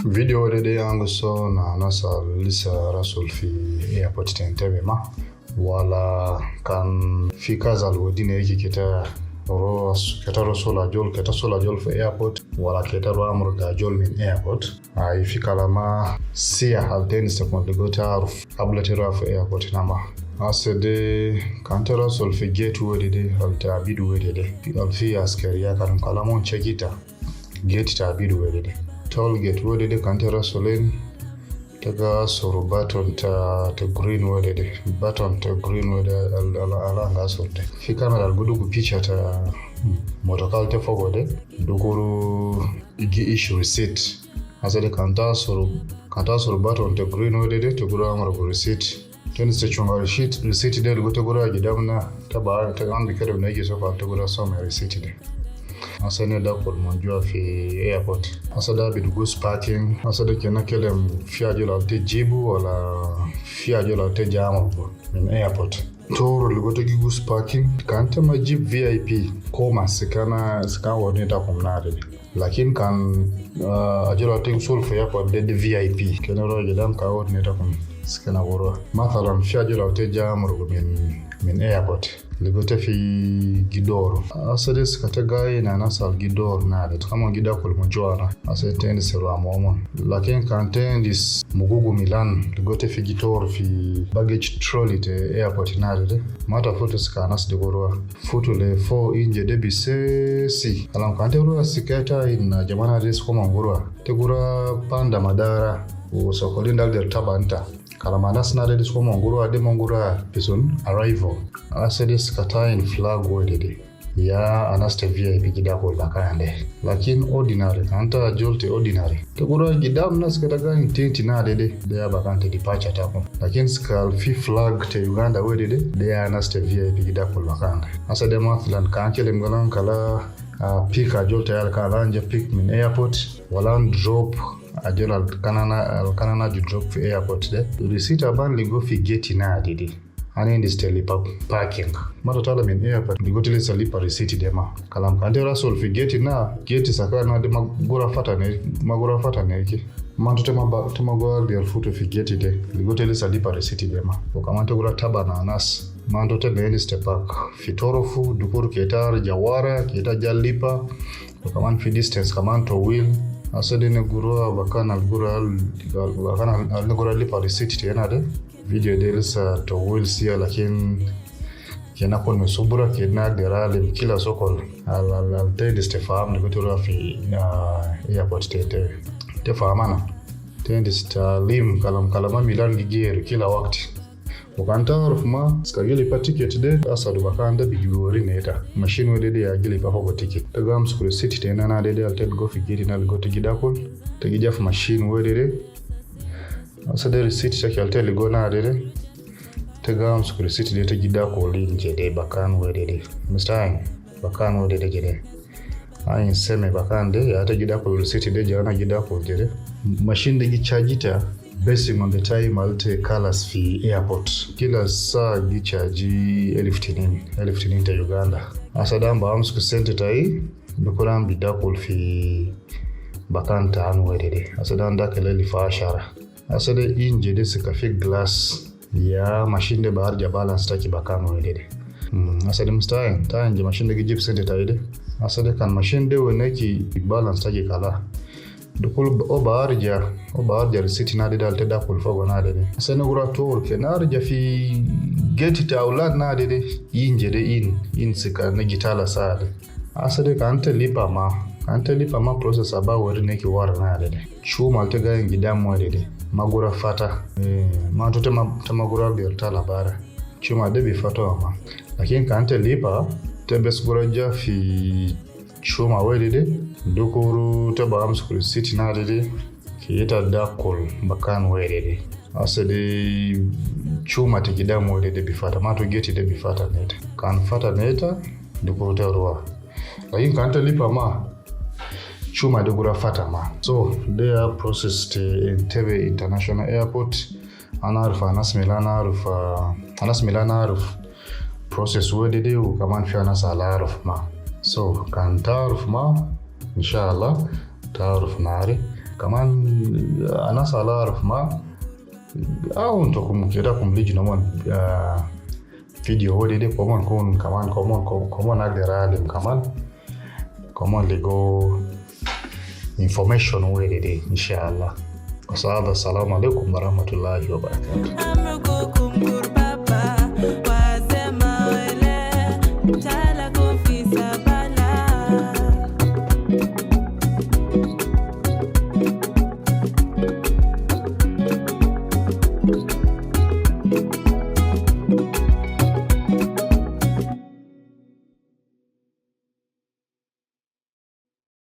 Video dede yangu so na nasa lisa rasul fi airport Entebbe ma wala kan fi kazal wadine yake kita sola jol fi airport wala kita ro amurka jol min airport ay fi kalama siya halten sekon de gotaruf qabla tira fi airport nama asede kanta rasul fi gate wadide halta bidu wadide alfi askariya kan kalamon chekita gate ta bidu wadide toll gate wadide kantera solen taga soro baton ta green wadide baton ta green wadide ala nga sorte fi kamera gudu ku picture ta motokal te fogode dukuru igi issue receipt asade kanta soro baton ta green wadide to gura amara ku receipt ten se chunga receipt de goto gura gidamna ta ba ta ambi kare na yake so ka ta gura so mai receipt de asane da kolmonjua fi airport asada bidugus parking asada kena kelem fiajola te jibu wala fiajola te jamo min airport toro ligoto gigus parking kanta majib VIP koma sikana woni ta komnade lakin kan ajola te usul fi airport de VIP kenoro gedam ka woni ta kom sikana woro mathalan fiajola te jamo min airport ligote fi gidoro asade skata gaye na nasal gidoro na de kama gida kul mujwana asade tendi serwa momon lakin kantendis mugugu milan ligote fi gidoro fi baggage trolley te airport na de mata foto skanas de gorwa foto le 4 inje de bisesi alam kantero sikata in jamana des koma gorwa te gura panda madara o sokolinda der tabanta kalamana snade dis ko mongura de mongura person arrival asade skata in flag wordede ya anaste VIP gida ko bakande lakin ordinary anta jolte ordinary to gura gida mna skata ga intenti na de ya bakante departure ta ko lakin skal fi flag te Uganda wordede de ya anaste VIP gida ko bakande asade mathalan kankele mgalan kala pika jolte ya kalanja pick min airport walan drop ajola kanana ju drop fi airport de receipt aban ligo fi gate na adidi ani ndisteli parking mata tala min airport ligo tele salipa receipt de ma kalam kandera sol fi gate sakana de magura fata ne ki manto tema go de futo fi gate de ligo tele salipa receipt de ma o kamante gura taba na nas manto te be step park fitorofu dukuru ketar jawara keta jalipa o kaman fi distance kamanto wheel asade ne guro bakana gura lipa receipt te yana de video delsa to will see lakin kena kon mesubura kena derale kila sokol al te stefam ne gotura fi airport te famana te lim kalama milan giger kila wakati wakanta rufma skagili pa ticket de asadu bakanda bigori neta machine wede ya gili pa hogo ticket tagam school city te nana de alted go figiri na go tigida kol tagija fu machine wede de asade receipt take alted go na de tagam school city de tagida ko linje de bakan wede de mustang bakan wede de gede ayin seme bakande ya tagida ko receipt de jana gida ko gede machine de gichajita basing on the time alte colors fi airport kila saa gichaji 15 ta Uganda asadamba amsku sente tai dukuram bidakul fi bakanta anwedede asadanda keleli fa ashara asade inje de sika fi glass ya machine de barja balance taki bakano wedede asade mustain ta inje machine de gijip sente tai de asade kan machine de weneki balance taki kala dukul obarja receipt na de alta da kul fogo na de asana gura to ke na arja fi gate ta aulad na de inje de in sika na gitala sa de asade ka anta lipa ma process aba wori ne ki war na de chuma alta ga ngidam wa de magura fata ma to ta magura bi alta labara chuma de bi fata ma lakini ka anta lipa tebes gura ja fi chuma wedede dukuru taba amskul city na dede kiyeta dakol bakan wedede asade chuma te gidamu wedede bifata mato geti de bifata neta kan fata neta dukuru terwa lakin kan lipa ma chuma de gura fata ma so their process to Entebbe International Airport anarfa anas milana aruf process wedede u kaman fi anas alaruf ma so kan taaruf ma inshallah taaruf nare كمان أنا صار أعرف ما أو أنتم كده بيجي نمان فيديو هو دي كمان كمان أقدر أعلم كمان لقوا information هو دي إن شاء الله. السلام عليكم ورحمة الله وبركاته.